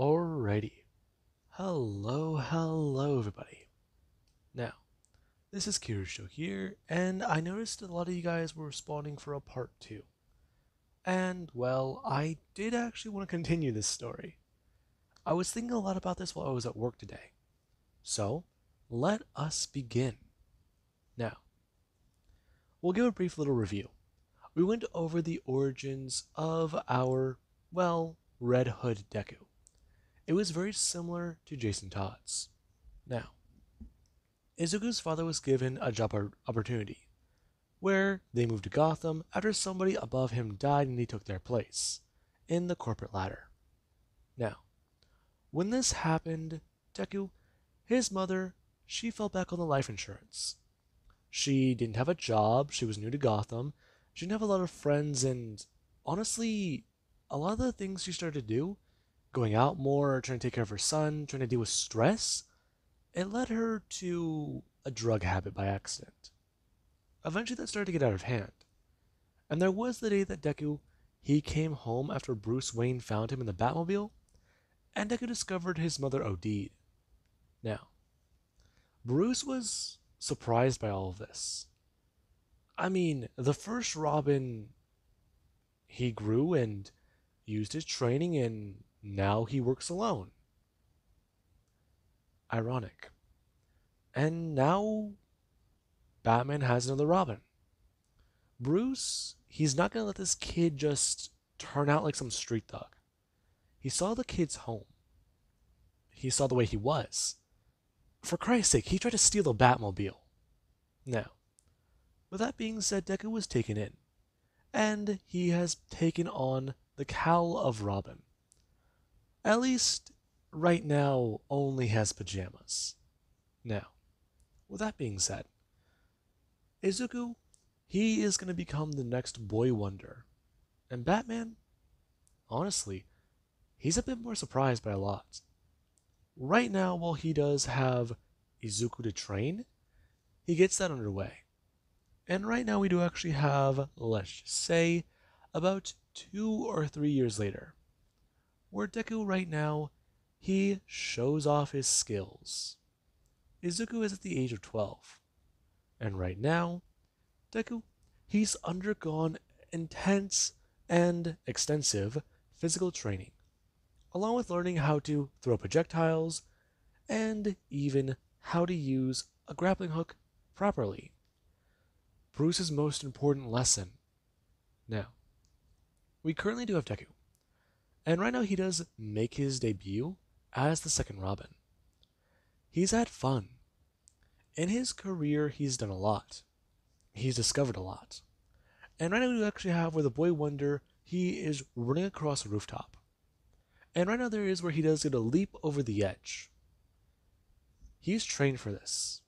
Alrighty. Hello everybody. Now, this is Kirito here, and I noticed a lot of you guys were responding for a part 2. And, well, I did actually want to continue this story. I was thinking a lot about this while I was at work today. So, let us begin. Now, we'll give a brief little review. We went over the origins of our, well, Red Hood Deku. It was very similar to Jason Todd's. Now, Izuku's father was given a job opportunity, where they moved to Gotham after somebody above him died and he took their place, in the corporate ladder. Now, when this happened, Deku, his mother, she fell back on the life insurance. She didn't have a job, she was new to Gotham, she didn't have a lot of friends, and honestly, a lot of the things she started to do, going out more, trying to take care of her son, trying to deal with stress, it led her to a drug habit by accident. Eventually that started to get out of hand. And there was the day that Deku, he came home after Bruce Wayne found him in the Batmobile, and Deku discovered his mother OD'd. Now, Bruce was surprised by all of this. I mean, the first Robin, he grew and used his training and now he works alone. Ironic. And now Batman has another Robin. Bruce, he's not going to let this kid just turn out like some street thug. He saw the kid's home. He saw the way he was. For Christ's sake, he tried to steal the Batmobile. Now, with that being said, Deku was taken in, and he has taken on the cowl of Robin. At least, right now, only has pajamas. Now, with that being said, Izuku, he is going to become the next boy wonder. And Batman, honestly, he's a bit more surprised by a lot. Right now, while he does have Izuku to train, he gets that underway. And right now we do actually have, let's just say, about 2 or 3 years later, where Deku right now, he shows off his skills. Izuku is at the age of 12. And right now, Deku, he's undergone intense and extensive physical training, along with learning how to throw projectiles and even how to use a grappling hook properly. Bruce's most important lesson. Now, we currently do have Deku, and right now he does make his debut as the second Robin. He's had fun. In his career, he's done a lot. He's discovered a lot. And right now we actually have where the Boy Wonder, he is running across a rooftop. And right now there is where he does get a leap over the edge. He's trained for this.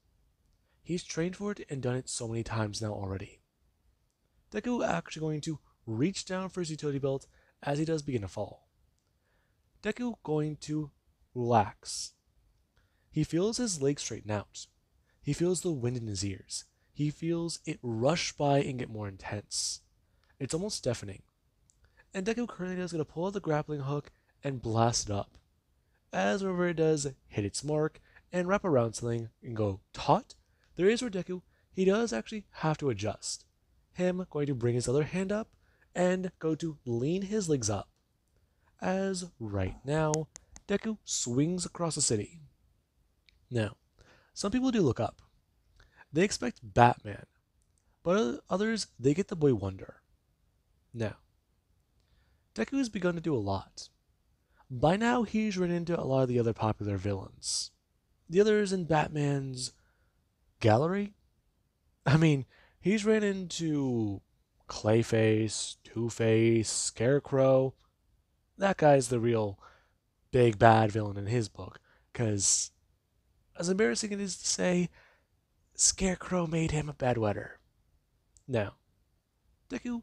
He's trained for it and done it so many times now already. Deku actually going to reach down for his utility belt as he does begin to fall. Deku going to relax. He feels his legs straighten out. He feels the wind in his ears. He feels it rush by and get more intense. It's almost deafening. And Deku currently is going to pull out the grappling hook and blast it up. As whenever it does hit its mark and wrap around something and go taut, there is where Deku, he does actually have to adjust. Him going to bring his other hand up and go to lean his legs up. As right now, Deku swings across the city. Now, some people do look up. They expect Batman, but others, they get the Boy Wonder. Now, Deku has begun to do a lot. By now, he's run into a lot of the other popular villains. The others in Batman's gallery? I mean, he's ran into Clayface, Two-Face, Scarecrow. That guy's the real big bad villain in his book, because, as embarrassing it is to say, Scarecrow made him a bedwetter. Now, Deku,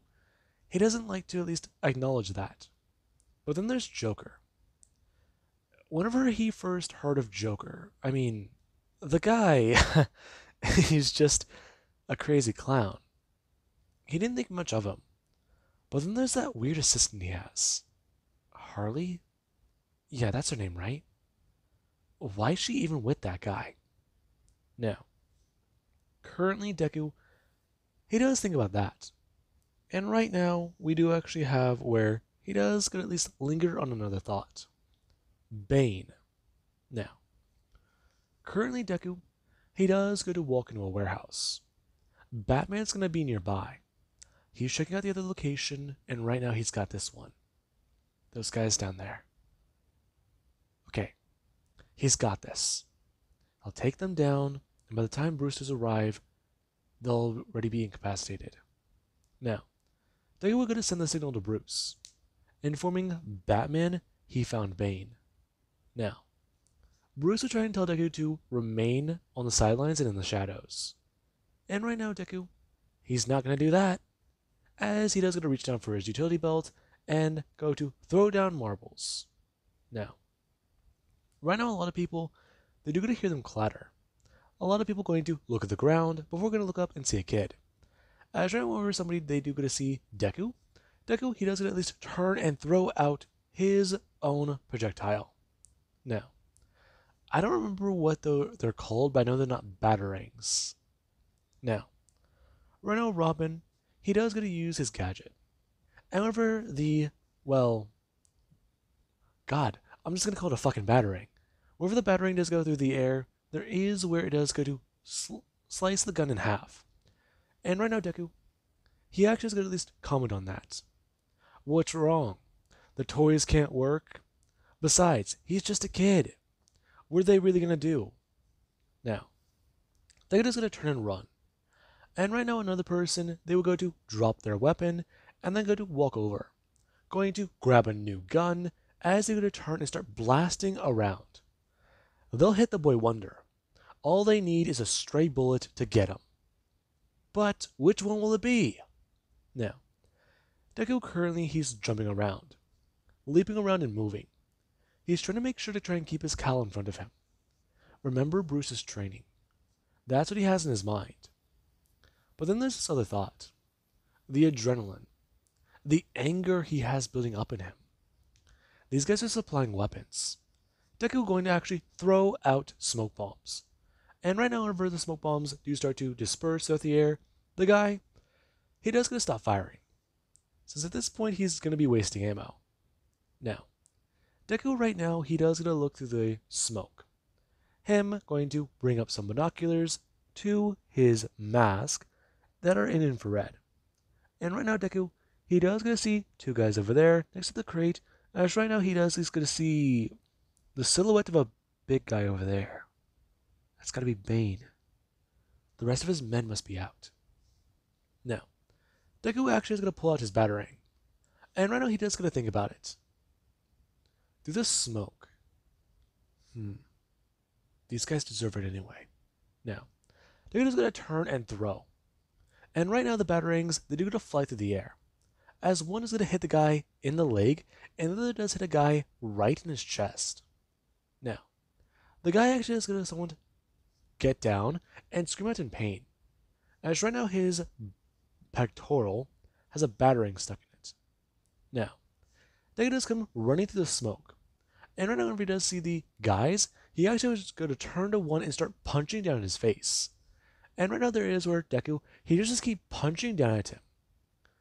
he doesn't like to at least acknowledge that. But then there's Joker. Whenever he first heard of Joker, I mean, the guy, he's just a crazy clown. He didn't think much of him. But then there's that weird assistant he has. Harley? Yeah, that's her name, right? Why is she even with that guy? Now, currently Deku, he does think about that. And right now, we do actually have where he does could at least linger on another thought. Bane. Now, currently Deku, he does go to walk into a warehouse. Batman's gonna be nearby. He's checking out the other location, and right now he's got this one. Those guys down there. Okay, he's got this. I'll take them down, and by the time Brewsters arrive, they'll already be incapacitated. Now, they were going to send the signal to Bruce, informing Batman he found Bane. Now, Bruce will try and tell Deku to remain on the sidelines and in the shadows. And right now, Deku, he's not going to do that, as he does going to reach down for his utility belt and go to throw down marbles. Now, right now, a lot of people, they do going to hear them clatter. A lot of people going to look at the ground before going to look up and see a kid. As right over somebody, they do get to see Deku. Deku, he does get at least turn and throw out his own projectile. Now, I don't remember what they're called, but I know they're not batarangs. Now, right now Robin, he does get to use his gadget. However, well, God, I'm just going to call it a fucking batarang. Wherever the batarang does go through the air, there is where it does go to slice the gun in half. And right now, Deku, he actually is going to at least comment on that. What's wrong? The toys can't work? Besides, he's just a kid. What are they really going to do? Now, Deku is going to turn and run. And right now, another person, they will go to drop their weapon and then go to walk over. Going to grab a new gun as they go to turn and start blasting around. They'll hit the boy Wonder. All they need is a stray bullet to get him. But which one will it be? Now, Deku currently he's jumping around, leaping around and moving. He's trying to make sure to try and keep his Cal in front of him. Remember Bruce's training. That's what he has in his mind. But then there's this other thought. The adrenaline. The anger he has building up in him. These guys are supplying weapons. Deku going to actually throw out smoke bombs. And right now, whenever the smoke bombs do start to disperse throughout the air, the guy, he does going to stop firing. Since at this point, he's going to be wasting ammo. Now, Deku right now, he does going to look through the smoke. Him going to bring up some binoculars to his mask that are in infrared. And right now, Deku, he does going to see two guys over there next to the crate. As right now, he's going to see the silhouette of a big guy over there. That's got to be Bane. The rest of his men must be out. Now, Deku actually is going to pull out his batarang. And right now he does going to think about it. Through the smoke. These guys deserve it anyway. Now, Deku is going to turn and throw. And right now the batarangs, they do going to fly through the air. As one is going to hit the guy in the leg, and the other does hit a guy right in his chest. Now, the guy actually is going to someone get down and scream out in pain. As right now his pectoral has a batarang stuck in it. Now, Deku does come running through the smoke. And right now whenever he does see the guys, he actually was going to turn to one and start punching down in his face. And right now there is where Deku, he just keep punching down at him.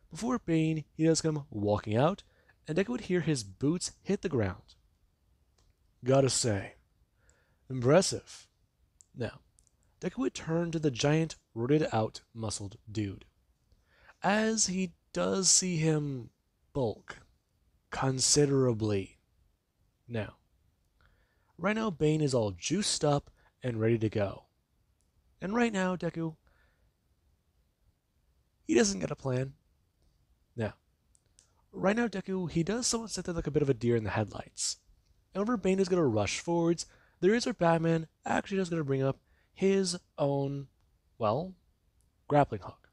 Before Bane, he does come walking out, and Deku would hear his boots hit the ground. Gotta say, impressive. Now, Deku would turn to the giant, rooted out, muscled dude. As he does see him bulk considerably. Now, right now Bane is all juiced up and ready to go. And right now, Deku, he doesn't get a plan. Now, right now Deku, he does somewhat sit there like a bit of a deer in the headlights. However, Bane is going to rush forwards. There is where Batman actually is going to bring up his own, well, grappling hook.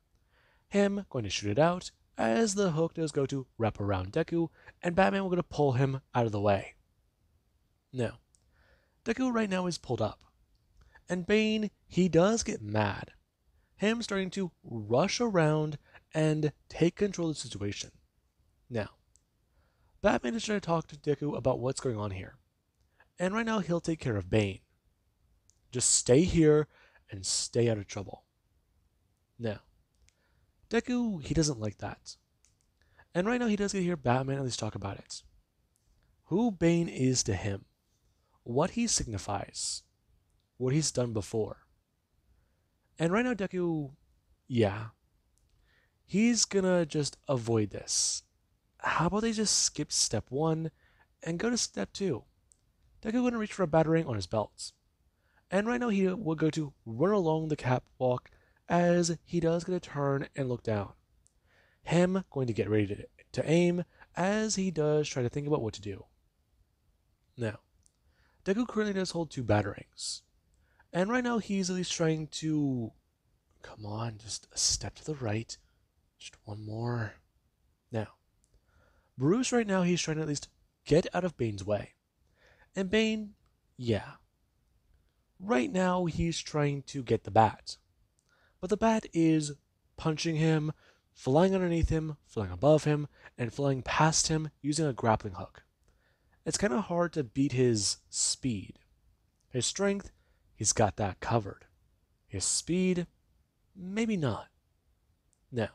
Him going to shoot it out as the hook does go to wrap around Deku, and Batman will going to pull him out of the way. Now, Deku right now is pulled up, and Bane, he does get mad. Him starting to rush around and take control of the situation. Now, Batman is trying to talk to Deku about what's going on here. And right now he'll take care of Bane. Just stay here and stay out of trouble. Now, Deku, he doesn't like that. And right now he does get to hear Batman at least talk about it. Who Bane is to him, what he signifies, what he's done before. And right now Deku, yeah, he's gonna just avoid this. How about they just skip step 1 and go to step 2? Deku gonna reach for a batarang on his belt. And right now he will go to run along the catwalk as he does get a turn and look down. Him going to get ready to aim as he does try to think about what to do. Now, Deku currently does hold 2 batarangs. And right now he's at least trying to... Come on, just a step to the right. Just one more. Now, Bruce right now he's trying to at least get out of Bane's way. And Bane, yeah. Right now he's trying to get the bat. But the bat is punching him, flying underneath him, flying above him, and flying past him using a grappling hook. It's kind of hard to beat his speed. His strength, he's got that covered. His speed, maybe not. Now,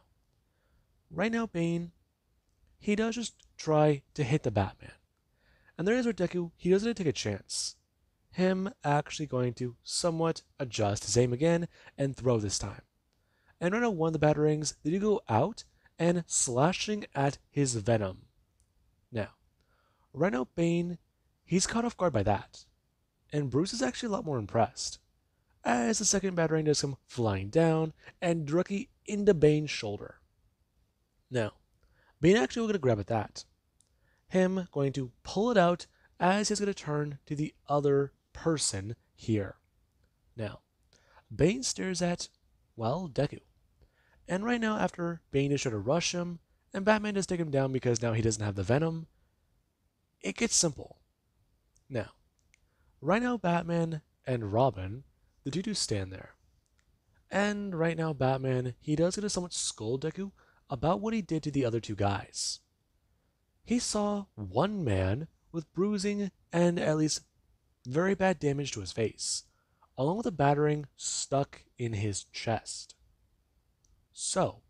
right now Bane, he does just try to hit the Batman. And there is where Deku, he doesn't take a chance. Him actually going to somewhat adjust his aim again and throw this time. And right now one of the batarangs, they do go out and slashing at his venom. Now, right now Bane, he's caught off guard by that. And Bruce is actually a lot more impressed, as the second batarang does come flying down and directly into Bane's shoulder. Now, Bane actually will get a grab at that. Him going to pull it out as he's going to turn to the other person here. Now, Bane stares at, well, Deku. And right now, after Bane is trying to rush him, and Batman does take him down because now he doesn't have the venom, it gets simple. Now, right now, Batman and Robin, the two do stand there. And right now, Batman, he does get to somewhat scold Deku about what he did to the other 2 guys. He saw one man with bruising and at least very bad damage to his face, along with a batarang stuck in his chest. So,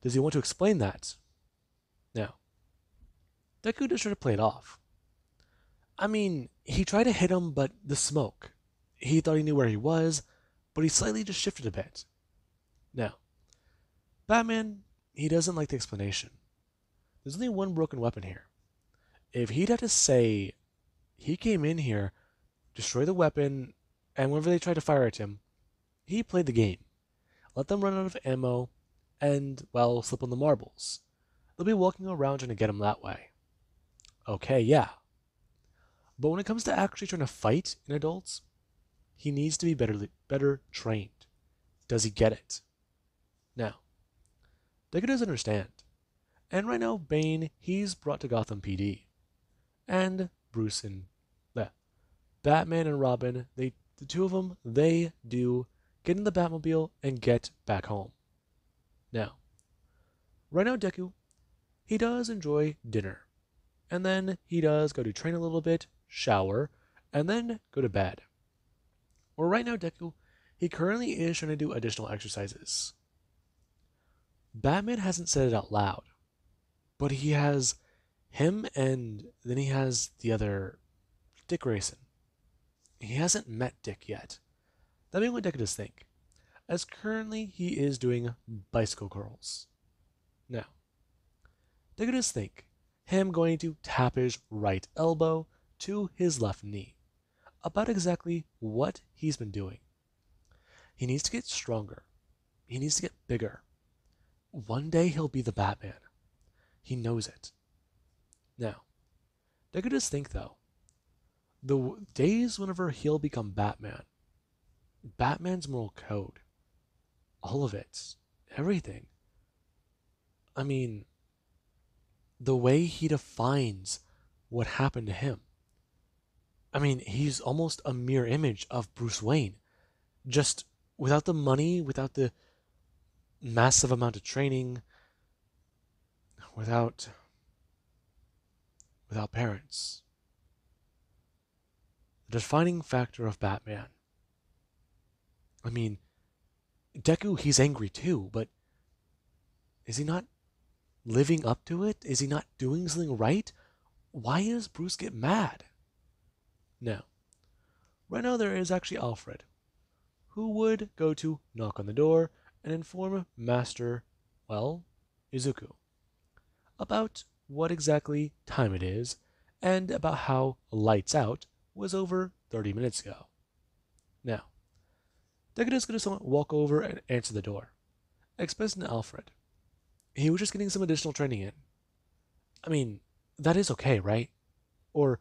does he want to explain that? Now, Deku just tried to play it off. I mean, he tried to hit him, but the smoke. He thought he knew where he was, but he slightly just shifted a bit. Now, Batman, he doesn't like the explanation. There's only one broken weapon here. If he'd have to say, he came in here, destroyed the weapon, and whenever they tried to fire at him, he played the game. Let them run out of ammo, and, well, slip on the marbles. They'll be walking around trying to get him that way. Okay, yeah. But when it comes to actually trying to fight in adults, he needs to be better trained. Does he get it? Now, Deku does understand. And right now, Bane, he's brought to Gotham PD. And Bruce and Batman and Robin, the 2 of them, they do get in the Batmobile and get back home. Now, right now, Deku, he does enjoy dinner. And then he does go to train a little bit, shower, and then go to bed. Well, right now, Deku, he currently is trying to do additional exercises. Batman hasn't said it out loud, but he has him and then he has the other, Dick Grayson. He hasn't met Dick yet. That being what Deku does think, as currently he is doing bicycle curls. Now, Deku does think him going to tap his right elbow to his left knee about exactly what he's been doing. He needs to get stronger. He needs to get bigger. One day he'll be the Batman. He knows it. Now, Deku does think, though, the days whenever he'll become Batman, Batman's moral code, all of it, everything. I mean, the way he defines what happened to him. I mean, he's almost a mirror image of Bruce Wayne. Just without the money, without the massive amount of training, without parents. the defining factor of Batman. I mean, Deku, he's angry too, but is he not living up to it? Is he not doing something right? Why does Bruce get mad? Now, right now there is actually Alfred, who would go to knock on the door and inform Master, well, Izuku, about what exactly time it is and about how Lights Out was over 30 minutes ago. Now, Deku is going to walk over and answer the door, expecting Alfred. He was just getting some additional training in. I mean, that is okay, right? Or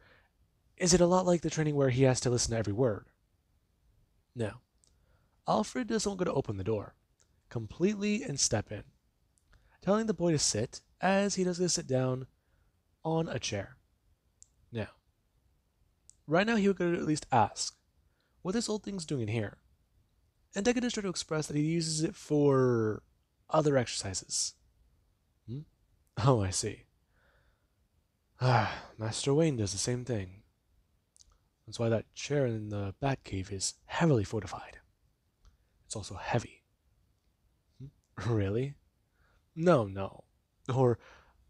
is it a lot like the training where he has to listen to every word? No. Alfred doesn't go to open the door completely and step in, telling the boy to sit as he does go sit down on a chair. Now, right now he would go to at least ask what this old thing's doing in here. And Deku does try to express that he uses it for other exercises. Hmm? Oh, I see. Master Wayne does the same thing. That's why that chair in the Batcave is heavily fortified. It's also heavy. Really? No, no. Or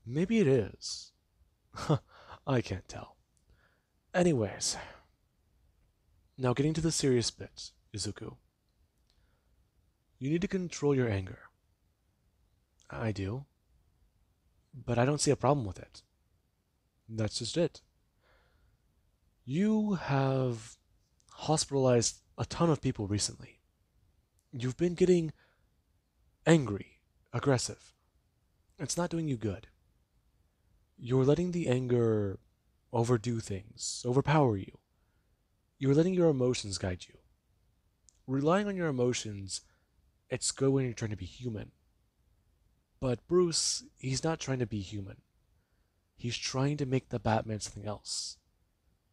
maybe it is. I can't tell. Anyways, now getting to the serious bit, Izuku. You need to control your anger. I do. But I don't see a problem with it. That's just it. You have hospitalized a ton of people recently. You've been getting angry, aggressive. It's not doing you good. You're letting the anger overdo things, overpower you. You're letting your emotions guide you. Relying on your emotions, it's good when you're trying to be human. But Bruce, he's not trying to be human. He's trying to make the Batman something else.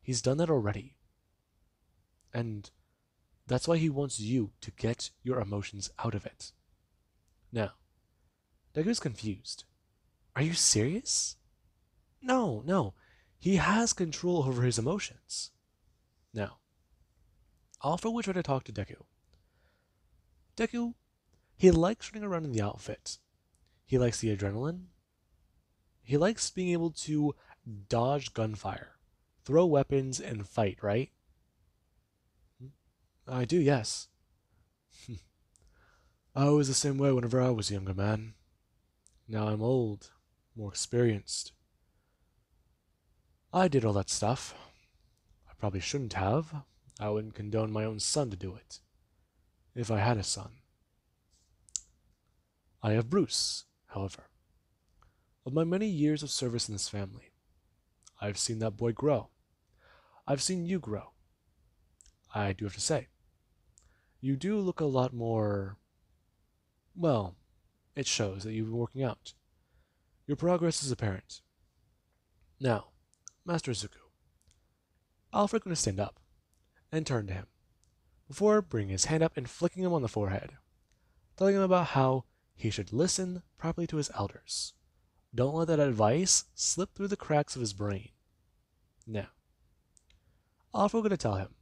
He's done that already. And that's why he wants you to get your emotions out of it. Now, Deku's confused. Are you serious? No, no. He has control over his emotions. Now, Alpha would try to talk to Deku. Deku, he likes running around in the outfit. He likes the adrenaline. He likes being able to dodge gunfire, throw weapons, and fight, right? I do, yes. I was the same way whenever I was a younger man. Now I'm old, more experienced. I did all that stuff. I probably shouldn't have. I wouldn't condone my own son to do it. If I had a son. I have Bruce, however. Of my many years of service in this family, I've seen that boy grow. I've seen you grow. I do have to say, you do look a lot more... Well, it shows that you've been working out. Your progress is apparent. Now, Master Izuku, Alfred going to stand up and turn to him, before bringing his hand up and flicking him on the forehead, telling him about how he should listen properly to his elders. Don't let that advice slip through the cracks of his brain. Now, Alfred going to tell him.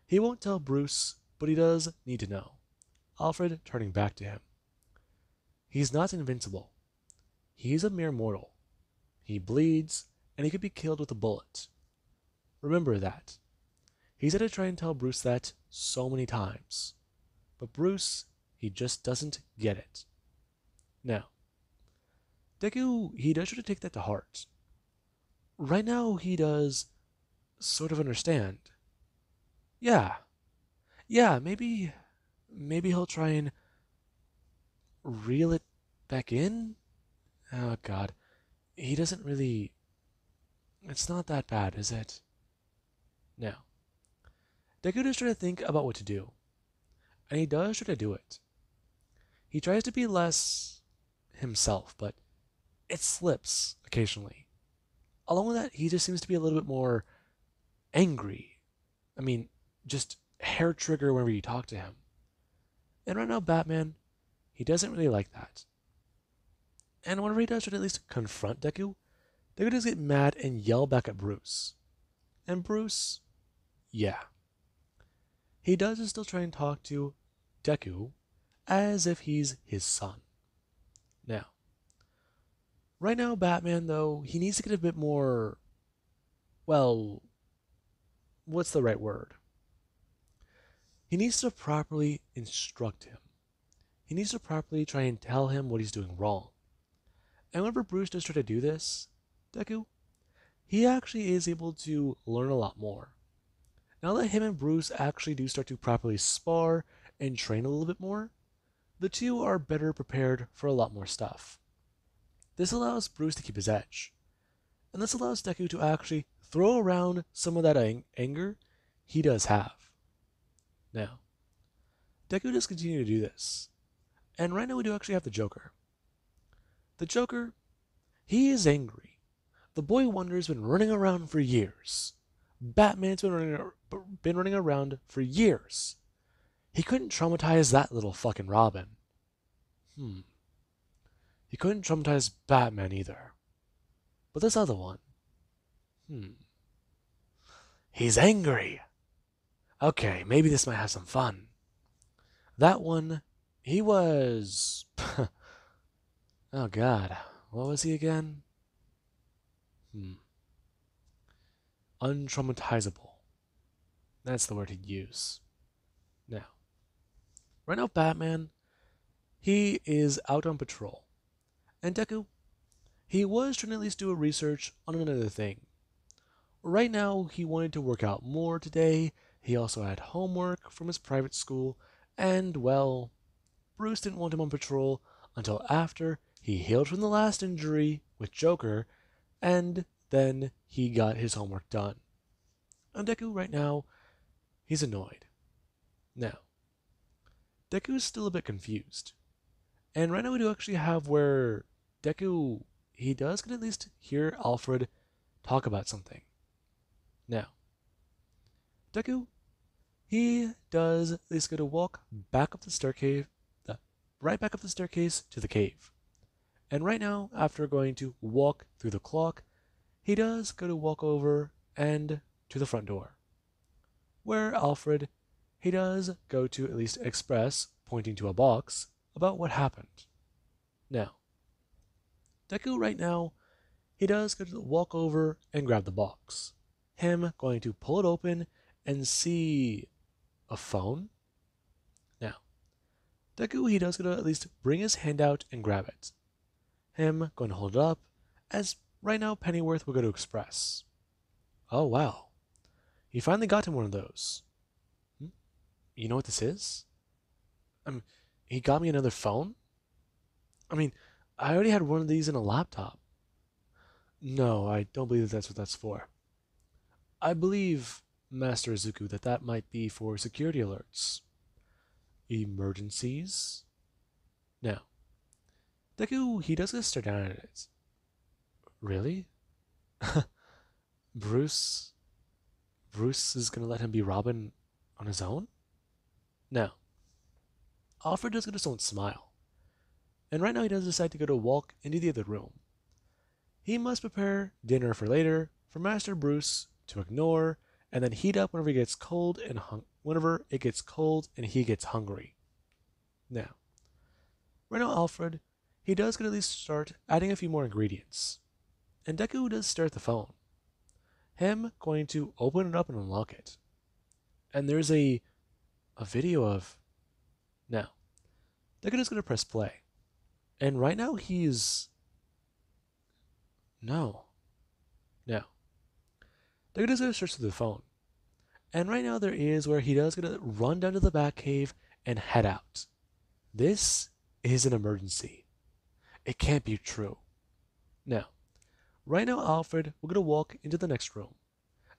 He won't tell Bruce, but he does need to know. Alfred turning back to him. He's not invincible. He's a mere mortal. He bleeds, and he could be killed with a bullet. Remember that. He's had to try and tell Bruce that so many times. But Bruce, he just doesn't get it. Now, Deku, he does try to take that to heart. Right now, he does sort of understand. Yeah. Yeah, maybe he'll try and reel it back in? Oh, God. He doesn't really... It's not that bad, is it? Now, Deku does try to think about what to do. And he does try to do it. He tries to be less himself, but it slips occasionally. Along with that, he just seems to be a little bit more angry. I mean, just hair trigger whenever you talk to him. And right now, Batman, he doesn't really like that. And whenever he does try to at least confront Deku, Deku does get mad and yell back at Bruce. And Bruce, Yeah, he does still try and talk to Deku as if he's his son. Now, right now, Batman, though, he needs to get a bit more, well, what's the right word? He needs to properly instruct him. He needs to properly try and tell him what he's doing wrong. And whenever Bruce does try to do this, Deku, he actually is able to learn a lot more. Now that him and Bruce actually do start to properly spar and train a little bit more, the two are better prepared for a lot more stuff. This allows Bruce to keep his edge, and this allows Deku to actually throw around some of that anger he does have. Now, Deku does continue to do this, and right now we do actually have the Joker. The Joker, he is angry. The Boy Wonder's been running around for years. Batman's been running around for years. He couldn't traumatize that little fucking Robin. He couldn't traumatize Batman either. But this other one, he's angry. Okay, maybe this might have some fun. That one, he was... oh god, what was he again? Untraumatizable. That's the word he'd use. Now, right now Batman, he is out on patrol. And Deku, he was trying to at least do a research on another thing. Right now, he wanted to work out more today. He also had homework from his private school. And, well, Bruce didn't want him on patrol until after he healed from the last injury with Joker, and then he got his homework done. And Deku, right now, he's annoyed. Now, Deku's still a bit confused. And right now we do actually have where Deku, he does get at least hear Alfred talk about something. Now, Deku, he does at least get to walk back up the staircase, right back up the staircase to the cave. And right now, after going to walk through the clock, he does go to walk over and to the front door. Where Alfred, he does go to at least express, pointing to a box, about what happened. Now, Deku right now, he does go to walk over and grab the box. Him going to pull it open and see a phone. Now, Deku, he does go to at least bring his hand out and grab it. Him going to hold it up, as right now Pennyworth will go to express. Oh wow, he finally got him one of those. You know what this is? He got me another phone? I already had one of these in a laptop. No, I don't believe that's what that's for. I believe, Master Izuku, that might be for security alerts. Emergencies? Now, Deku, he does stare down at it. Really? Bruce? Bruce is gonna let him be Robin on his own? Now, Alfred does get his own smile. And right now he does decide to go to walk into the other room. He must prepare dinner for later for Master Bruce to ignore and then heat up whenever it gets cold and he gets hungry. Now, right now Alfred, he does get at least start adding a few more ingredients. And Deku does stare at the phone. Him going to open it up and unlock it. And there's a video of... Now, Deku is going to press play. And right now he's... No. Deku is going to search through the phone. And right now there is where he does going to run down to the Batcave and head out. This is an emergency. It can't be true. Now, right now Alfred will going to walk into the next room,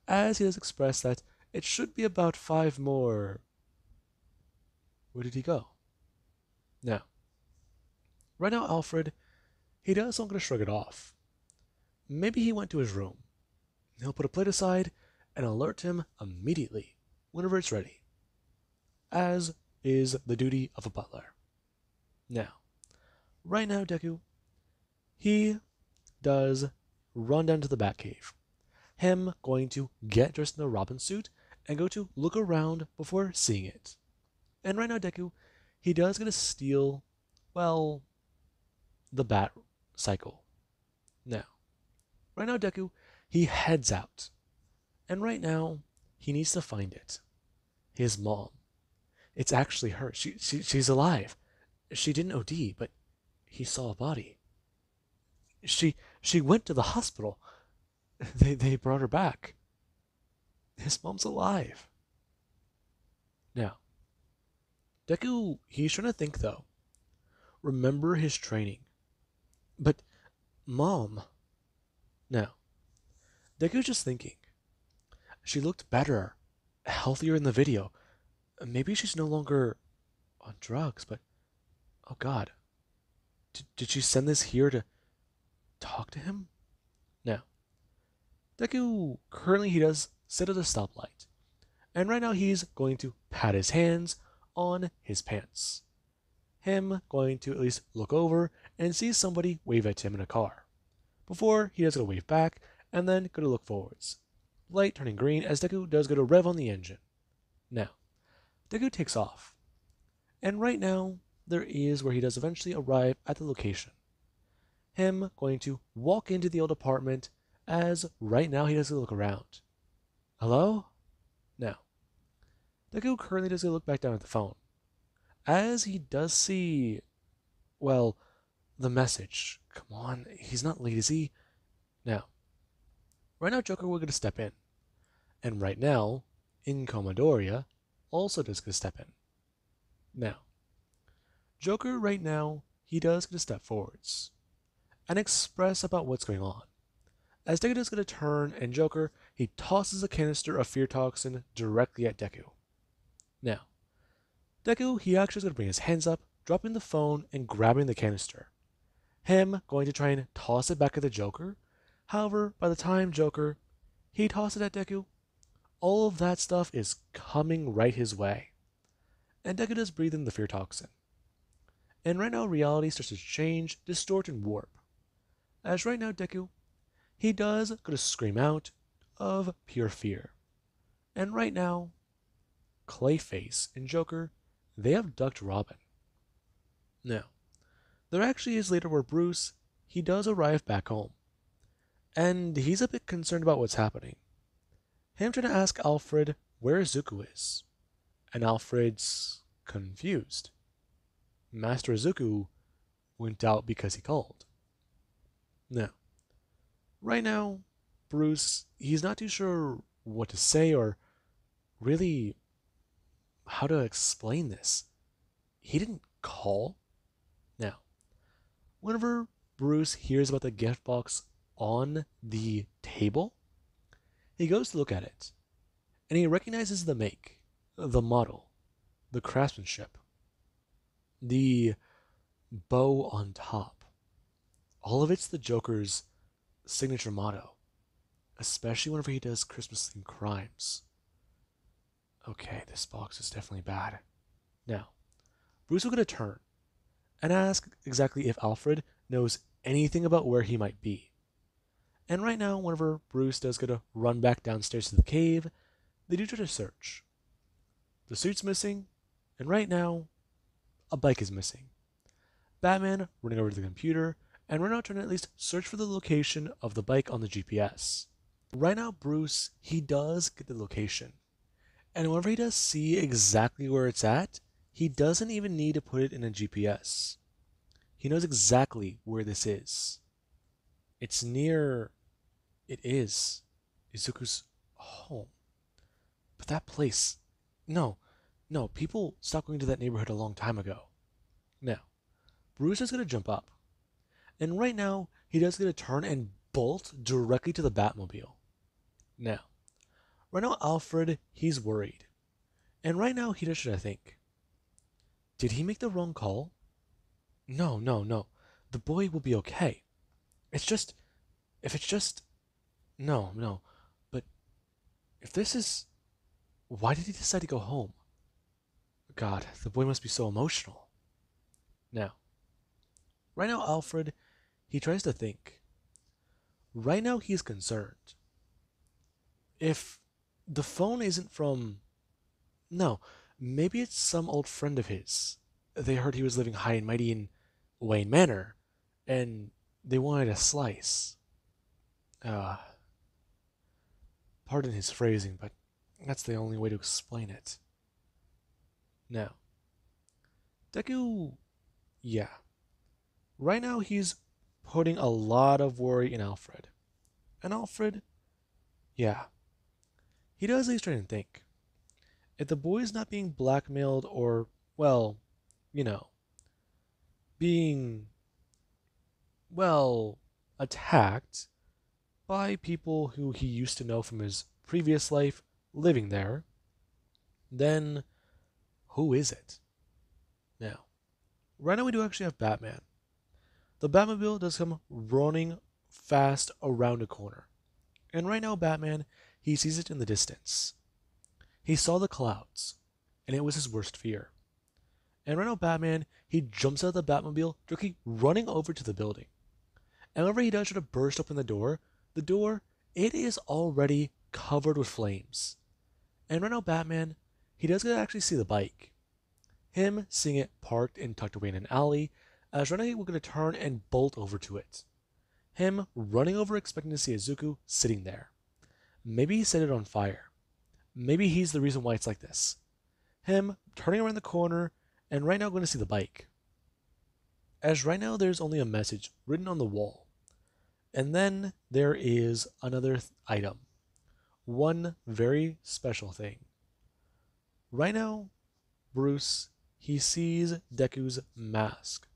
as he does express that it should be about 5 more... Where did he go? Now, right now Alfred, he does want to shrug it off. Maybe he went to his room. He'll put a plate aside and alert him immediately whenever it's ready, as is the duty of a butler. Now, right now Deku, he does run down to the Batcave. Him going to get dressed in the Robin suit and go to look around before seeing it. And right now, Deku, he does get to steal, well, the bat cycle. Now, right now, Deku, he heads out. And right now, he needs to find it. His mom. It's actually her. She's alive. She didn't OD, but he saw a body. She went to the hospital. They brought her back. His mom's alive. Now, Deku, he's trying to think though. Remember his training. But mom. Now, Deku's just thinking. She looked better, healthier in the video. Maybe she's no longer on drugs, but oh god. Did she send this here to talk to him? Now, Deku currently he does sit at a stoplight. And right now he's going to pat his hands on his pants. Him going to at least look over and see somebody wave at him in a car. Before he does go to wave back and then go to look forwards. Light turning green as Deku does go to rev on the engine. Now, Deku takes off. And right now, there is where he does eventually arrive at the location. Him going to walk into the old apartment as right now he does look around. Hello? Now, Deku currently does look back down at the phone. As he does see, well, the message. Come on, he's not late, is he? Now, right now Joker will get to step in. And right now, in Comodoria, also does get to step in. Now, Joker right now, he does get to step forwards and express about what's going on. As Deku does get a turn and Joker, he tosses a canister of fear toxin directly at Deku. Now, Deku, he actually is going to bring his hands up, dropping the phone and grabbing the canister. Him going to try and toss it back at the Joker. However, by the time Joker, he tosses it at Deku, all of that stuff is coming right his way. And Deku does breathe in the fear toxin. And right now reality starts to change, distort, and warp. As right now Deku, he does go to scream out of pure fear. And right now, Clayface and Joker, they have ducked Robin. Now, there actually is later where Bruce, he does arrive back home. And he's a bit concerned about what's happening. Him trying to ask Alfred where Izuku is. And Alfred's confused. Master Izuku went out because he called. Now, right now, Bruce, he's not too sure what to say or really how to explain this. He didn't call. Now, whenever Bruce hears about the gift box on the table, he goes to look at it, and he recognizes the make, the model, the craftsmanship, the bow on top. All of it's the Joker's signature motto, especially whenever he does Christmas-themed crimes. Okay, this box is definitely bad. Now, Bruce will get a turn and ask exactly if Alfred knows anything about where he might be. And right now, whenever Bruce does get to run back downstairs to the cave, they do try to search. The suit's missing, and right now, a bike is missing. Batman running over to the computer, and right now trying to at least search for the location of the bike on the GPS. Right now, Bruce, he does get the location. And whenever he does see exactly where it's at, he doesn't even need to put it in a GPS. He knows exactly where this is. It's near... It is Izuku's home. But that place... No, people stopped going to that neighborhood a long time ago. Now, Bruce is going to jump up. And right now, he does get a turn and bolt directly to the Batmobile. Now, right now Alfred, he's worried. And right now he does try to think. Did he make the wrong call? No. The boy will be okay. If it's just... No. But if this is... Why did he decide to go home? God, the boy must be so emotional. Now, right now Alfred, he tries to think. Right now he's concerned. If The phone isn't from. No, maybe it's some old friend of his. They heard he was living high and mighty in Wayne Manor, and they wanted a slice. Uh, Pardon his phrasing, but that's the only way to explain it. Now, Deku, yeah. Right now he's putting a lot of worry in Alfred. And Alfred, yeah, he does at least try and think. If the boy's not being blackmailed or, well, you know, being, well, attacked by people who he used to know from his previous life living there, then who is it? Now, right now we do actually have Batman. The Batmobile does come running fast around a corner. And right now, Batman, he sees it in the distance. He saw the clouds, and it was his worst fear. And right now, Batman, he jumps out of the Batmobile, directly running over to the building. And whenever he does try to burst open the door, it is already covered with flames. And right now, Batman, he does get to actually see the bike. Him seeing it parked and tucked away in an alley, as right now we're going to turn and bolt over to it. Him running over expecting to see Izuku sitting there. Maybe he set it on fire. Maybe he's the reason why it's like this. Him turning around the corner and right now going to see the bike. As right now there's only a message written on the wall. And then there is another item. One very special thing. Right now, Bruce, he sees Deku's mask.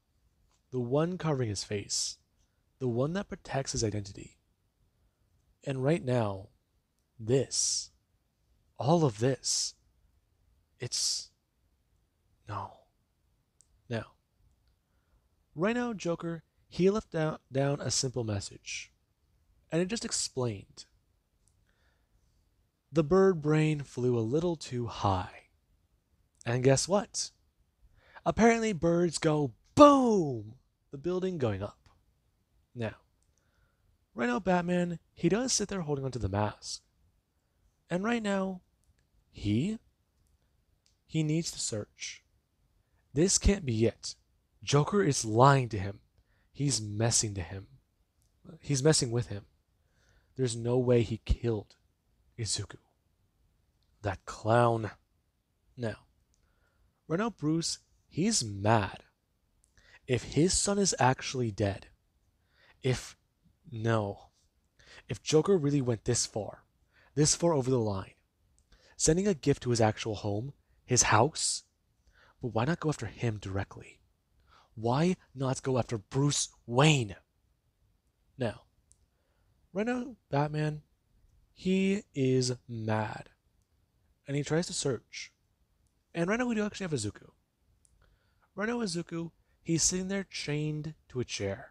The one covering his face. The one that protects his identity. And right now, this, all of this, it's no. Now, right now, Joker, he left down a simple message. And it just explained. The bird brain flew a little too high. And guess what? Apparently, birds go boom! The building going up. Now, right now, Batman, he does sit there holding onto the mask. And right now, he needs to search. This can't be it. Joker is lying to him. He's messing to him. He's messing with him. There's no way he killed Izuku. That clown. Now, right now, Bruce, he's mad. If his son is actually dead, if no, if Joker really went this far over the line, sending a gift to his actual home, his house, but why not go after him directly? Why not go after Bruce Wayne? Now, right now, Batman, he is mad. And he tries to search. And right now we do actually have Izuku. Right now Izuku, he's sitting there chained to a chair.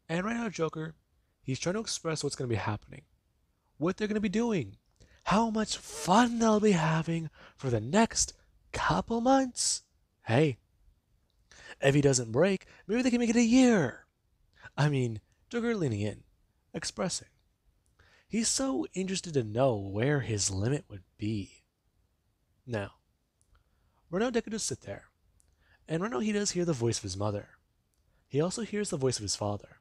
And right now Joker, he's trying to express what's going to be happening. What they're going to be doing. How much fun they'll be having for the next couple months. Hey, if he doesn't break, maybe they can make it a year. I mean, Joker leaning in, expressing. He's so interested to know where his limit would be. Now, Renault Deku does sit there, and Renault he does hear the voice of his mother. He also hears the voice of his father.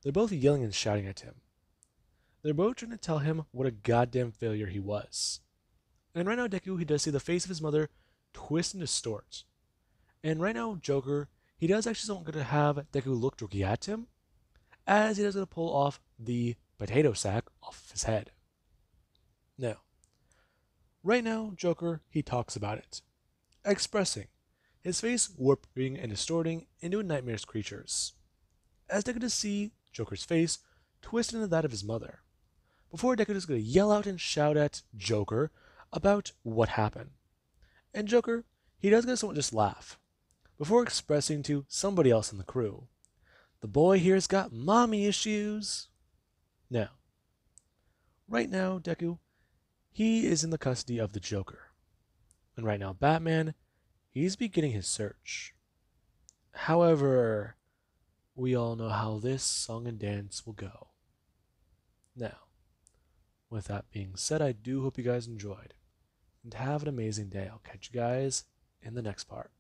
They're both yelling and shouting at him. They're both trying to tell him what a goddamn failure he was. And right now Deku he does see the face of his mother twist and distort. And right now Joker he does actually want to have Deku look directly at him, as he does going to pull off the potato sack off of his head. Now, right now Joker he talks about it, expressing his face warping and distorting into a nightmare's creatures. As Deku to see Joker's face twist into that of his mother, before Deku is going to yell out and shout at Joker about what happened. And Joker, he does get somewhat just laugh, before expressing to somebody else in the crew, the boy here's got mommy issues. Now, right now, Deku, he is in the custody of the Joker. And right now, Batman, he's beginning his search. However, we all know how this song and dance will go. Now, With that being said, I do hope you guys enjoyed. And have an amazing day. I'll catch you guys in the next part.